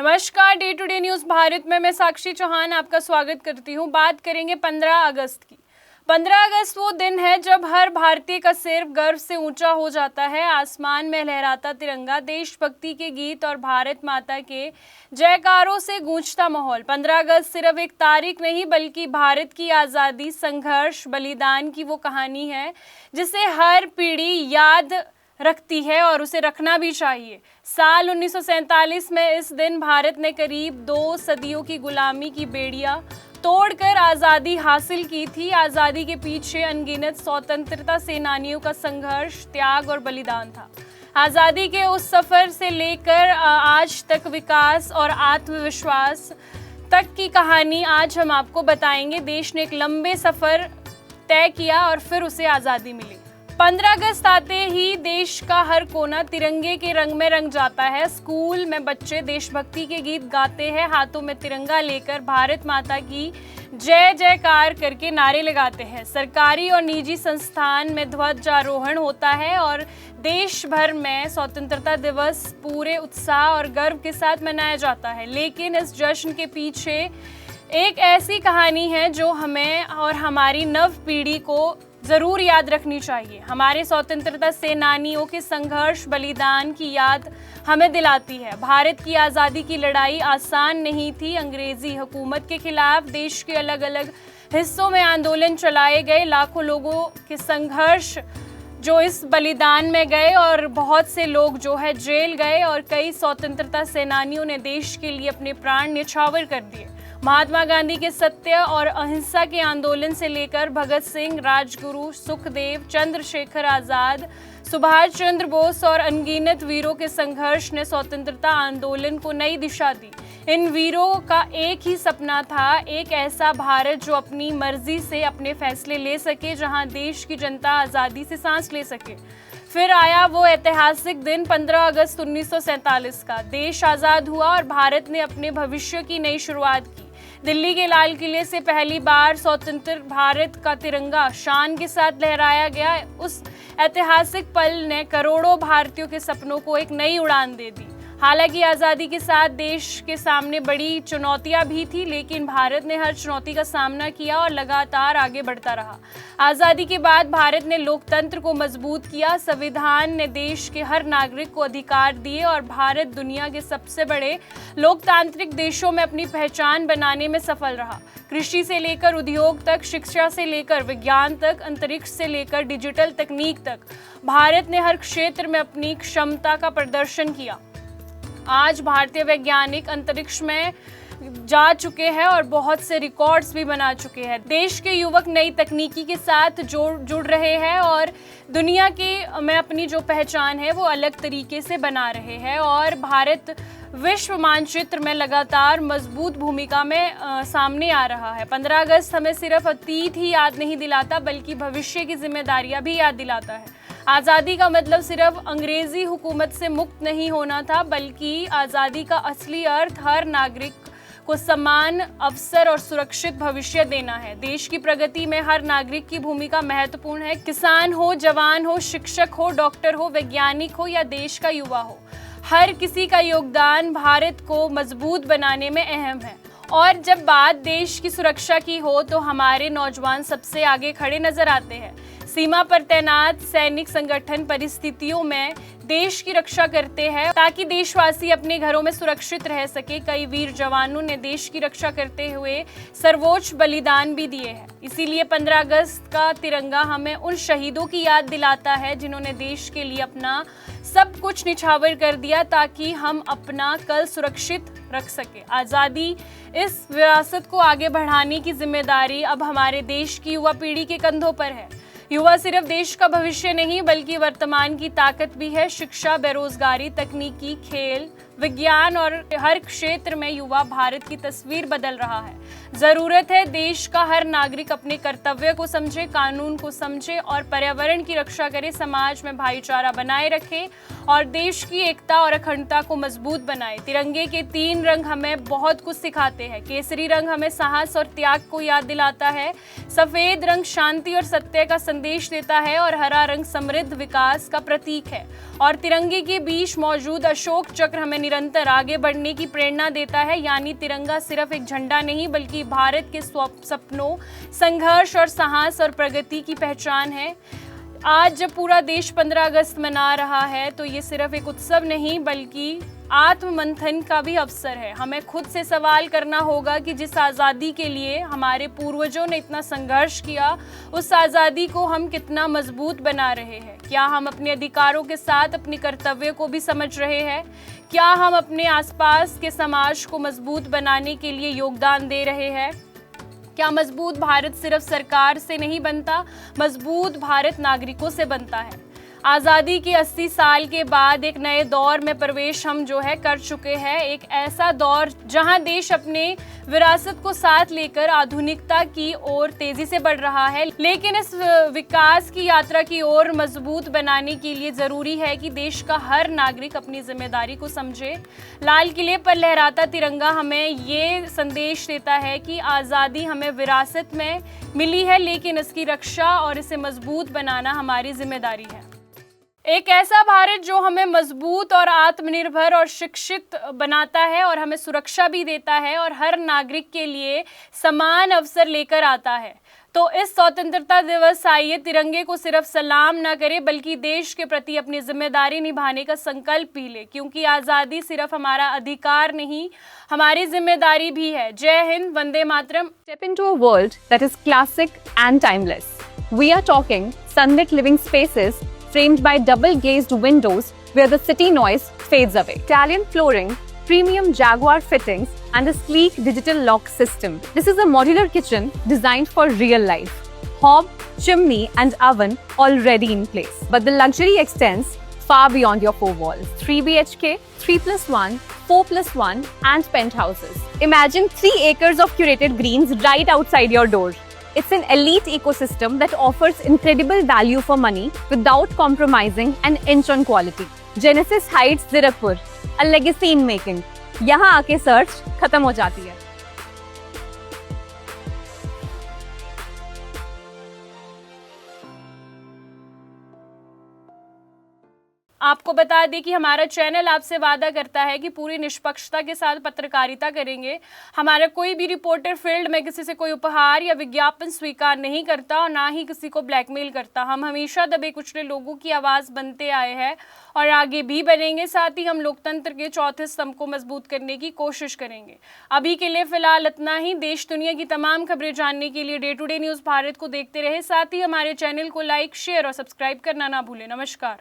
नमस्कार, day to day news Bharat में मैं साक्षी चौहान आपका स्वागत करती हूं। बात करेंगे 15 अगस्त की। 15 अगस्त वो दिन है जब हर भारतीय का सिर गर्व से ऊंचा हो जाता है। आसमान में लहराता तिरंगा, देशभक्ति के गीत और भारत माता के जयकारों से गूंजता माहौल। 15 अगस्त सिर्फ एक तारीख नहीं बल्कि भारत की आज़ादी, संघर्ष, बलिदान की वो कहानी है जिसे हर पीढ़ी याद रखती है और उसे रखना भी चाहिए। साल 1947 में इस दिन भारत ने करीब 2 सदियों की गुलामी की बेड़ियां तोड़कर आज़ादी हासिल की थी। आज़ादी के पीछे अनगिनत स्वतंत्रता सेनानियों का संघर्ष, त्याग और बलिदान था। आज़ादी के उस सफ़र से लेकर आज तक विकास और आत्मविश्वास तक की कहानी आज हम आपको बताएंगे। देश ने एक लंबे सफ़र तय किया और फिर उसे आज़ादी मिली। 15 अगस्त आते ही देश का हर कोना तिरंगे के रंग में रंग जाता है। स्कूल में बच्चे देशभक्ति के गीत गाते हैं, हाथों में तिरंगा लेकर भारत माता की जय जयकार करके नारे लगाते हैं। सरकारी और निजी संस्थान में ध्वजारोहण होता है और देश भर में स्वतंत्रता दिवस पूरे उत्साह और गर्व के साथ मनाया जाता है। लेकिन इस जश्न के पीछे एक ऐसी कहानी है जो हमें और हमारी नव पीढ़ी को ज़रूर याद रखनी चाहिए। हमारे स्वतंत्रता सेनानियों के संघर्ष, बलिदान की याद हमें दिलाती है। भारत की आज़ादी की लड़ाई आसान नहीं थी। अंग्रेज़ी हुकूमत के खिलाफ देश के अलग अलग हिस्सों में आंदोलन चलाए गए। लाखों लोगों के संघर्ष जो इस बलिदान में गए और बहुत से लोग जो है जेल गए और कई स्वतंत्रता सेनानियों ने देश के लिए अपने प्राण न्यौछावर कर दिए। महात्मा गांधी के सत्य और अहिंसा के आंदोलन से लेकर भगत सिंह, राजगुरु, सुखदेव, चंद्रशेखर आज़ाद, सुभाष चंद्र बोस और अनगिनत वीरों के संघर्ष ने स्वतंत्रता आंदोलन को नई दिशा दी। इन वीरों का एक ही सपना था, एक ऐसा भारत जो अपनी मर्जी से अपने फैसले ले सके, जहां देश की जनता आज़ादी से सांस ले सके। फिर आया वो ऐतिहासिक दिन 15 अगस्त 1947 का। देश आज़ाद हुआ और भारत ने अपने भविष्य की नई शुरुआत की। दिल्ली के लाल किले से पहली बार स्वतंत्र भारत का तिरंगा शान के साथ लहराया गया। उस ऐतिहासिक पल ने करोड़ों भारतीयों के सपनों को एक नई उड़ान दे दी। हालांकि आज़ादी के साथ देश के सामने बड़ी चुनौतियां भी थी, लेकिन भारत ने हर चुनौती का सामना किया और लगातार आगे बढ़ता रहा। आज़ादी के बाद भारत ने लोकतंत्र को मजबूत किया। संविधान ने देश के हर नागरिक को अधिकार दिए और भारत दुनिया के सबसे बड़े लोकतांत्रिक देशों में अपनी पहचान बनाने में सफल रहा। कृषि से लेकर उद्योग तक, शिक्षा से लेकर विज्ञान तक, अंतरिक्ष से लेकर डिजिटल तकनीक तक, भारत ने हर क्षेत्र में अपनी क्षमता का प्रदर्शन किया। आज भारतीय वैज्ञानिक अंतरिक्ष में जा चुके हैं और बहुत से रिकॉर्ड्स भी बना चुके हैं। देश के युवक नई तकनीकी के साथ जुड़ रहे हैं और दुनिया की में अपनी जो पहचान है वो अलग तरीके से बना रहे हैं और भारत विश्व मानचित्र में लगातार मजबूत भूमिका में सामने आ रहा है। 15 अगस्त हमें सिर्फ अतीत ही याद नहीं दिलाता बल्कि भविष्य की जिम्मेदारियां भी याद दिलाता है। आज़ादी का मतलब सिर्फ अंग्रेजी हुकूमत से मुक्त नहीं होना था, बल्कि आज़ादी का असली अर्थ हर नागरिक को समान अवसर और सुरक्षित भविष्य देना है। देश की प्रगति में हर नागरिक की भूमिका महत्वपूर्ण है। किसान हो, जवान हो, शिक्षक हो, डॉक्टर हो, वैज्ञानिक हो या देश का युवा हो, हर किसी का योगदान भारत को मजबूत बनाने में अहम है। और जब बात देश की सुरक्षा की हो तो हमारे नौजवान सबसे आगे खड़े नजर आते हैं। सीमा पर तैनात सैनिक संगठन परिस्थितियों में देश की रक्षा करते हैं ताकि देशवासी अपने घरों में सुरक्षित रह सके। कई वीर जवानों ने देश की रक्षा करते हुए सर्वोच्च बलिदान भी दिए हैं। इसीलिए 15 अगस्त का तिरंगा हमें उन शहीदों की याद दिलाता है जिन्होंने देश के लिए अपना सब कुछ निछावर कर दिया ताकि हम अपना कल सुरक्षित रख सके। आज़ादी इस विरासत को आगे बढ़ाने की जिम्मेदारी अब हमारे देश की युवा पीढ़ी के कंधों पर है। युवा सिर्फ देश का भविष्य नहीं बल्कि वर्तमान की ताकत भी है। शिक्षा, बेरोजगारी, तकनीकी, खेल, विज्ञान और हर क्षेत्र में युवा भारत की तस्वीर बदल रहा है। जरूरत है देश का हर नागरिक अपने कर्तव्य को समझे, कानून को समझे और पर्यावरण की रक्षा करे, समाज में भाईचारा बनाए रखे और देश की एकता और अखंडता को मजबूत बनाए। तिरंगे के 3 रंग हमें बहुत कुछ सिखाते हैं। केसरी रंग हमें साहस और त्याग को याद दिलाता है, सफेद रंग शांति और सत्य का संदेश देता है और हरा रंग समृद्ध विकास का प्रतीक है। और तिरंगे के बीच मौजूद अशोक चक्र हमें निरंतर आगे बढ़ने की प्रेरणा देता है। यानी तिरंगा सिर्फ एक झंडा नहीं बल्कि भारत के सपनों, संघर्ष और साहस और प्रगति की पहचान है। आज जब पूरा देश 15 अगस्त मना रहा है तो ये सिर्फ एक उत्सव नहीं बल्कि आत्ममंथन का भी अवसर है। हमें खुद से सवाल करना होगा कि जिस आज़ादी के लिए हमारे पूर्वजों ने इतना संघर्ष किया, उस आज़ादी को हम कितना मजबूत बना रहे हैं। क्या हम अपने अधिकारों के साथ अपने कर्तव्य को भी समझ रहे हैं? क्या हम अपने आसपास के समाज को मजबूत बनाने के लिए योगदान दे रहे हैं? क्या मजबूत भारत सिर्फ सरकार से नहीं बनता, मजबूत भारत नागरिकों से बनता है। आज़ादी के 80 साल के बाद एक नए दौर में प्रवेश हम कर चुके हैं। एक ऐसा दौर जहां देश अपने विरासत को साथ लेकर आधुनिकता की ओर तेजी से बढ़ रहा है। लेकिन इस विकास की यात्रा की ओर मजबूत बनाने के लिए ज़रूरी है कि देश का हर नागरिक अपनी जिम्मेदारी को समझे। लाल किले पर लहराता तिरंगा हमें ये संदेश देता है कि आज़ादी हमें विरासत में मिली है, लेकिन इसकी रक्षा और इसे मजबूत बनाना हमारी जिम्मेदारी है। एक ऐसा भारत जो हमें मजबूत और आत्मनिर्भर और शिक्षित बनाता है और हमें सुरक्षा भी देता है और हर नागरिक के लिए समान अवसर लेकर आता है। तो इस स्वतंत्रता दिवस आइए तिरंगे को सिर्फ सलाम ना करें बल्कि देश के प्रति अपनी जिम्मेदारी निभाने का संकल्प भी ले, क्योंकि आज़ादी सिर्फ हमारा अधिकार नहीं, हमारी जिम्मेदारी भी है। जय Hind, Vande Mataram. Step into a world that is classic and timeless. We are talking sunlit living spaces framed by double-glazed windows where the city noise fades away. Italian flooring, premium Jaguar fittings, and a sleek digital lock system. This is a modular kitchen designed for real life. Hob, chimney, and oven already in place. But the luxury extends far beyond your four walls. 3 BHK, 3+1, 4+1, and penthouses. Imagine 3 acres of curated greens right outside your door. It's an elite ecosystem that offers incredible value for money without compromising an inch on quality. Genesis Heights, Zirakpur, a legacy in making. यहाँ आके search खत्म हो जाती है। आपको बता दें कि हमारा चैनल आपसे वादा करता है कि पूरी निष्पक्षता के साथ पत्रकारिता करेंगे। हमारा कोई भी रिपोर्टर फील्ड में किसी से कोई उपहार या विज्ञापन स्वीकार नहीं करता और ना ही किसी को ब्लैकमेल करता। हम हमेशा दबे कुचले लोगों की आवाज़ बनते आए हैं और आगे भी बनेंगे। साथ ही हम लोकतंत्र के चौथे स्तंभ को मजबूत करने की कोशिश करेंगे। अभी के लिए फिलहाल इतना ही। देश दुनिया की तमाम खबरें जानने के लिए day to day news Bharat को देखते रहे। साथ ही हमारे चैनल को लाइक, शेयर और सब्सक्राइब करना ना भूलें। नमस्कार।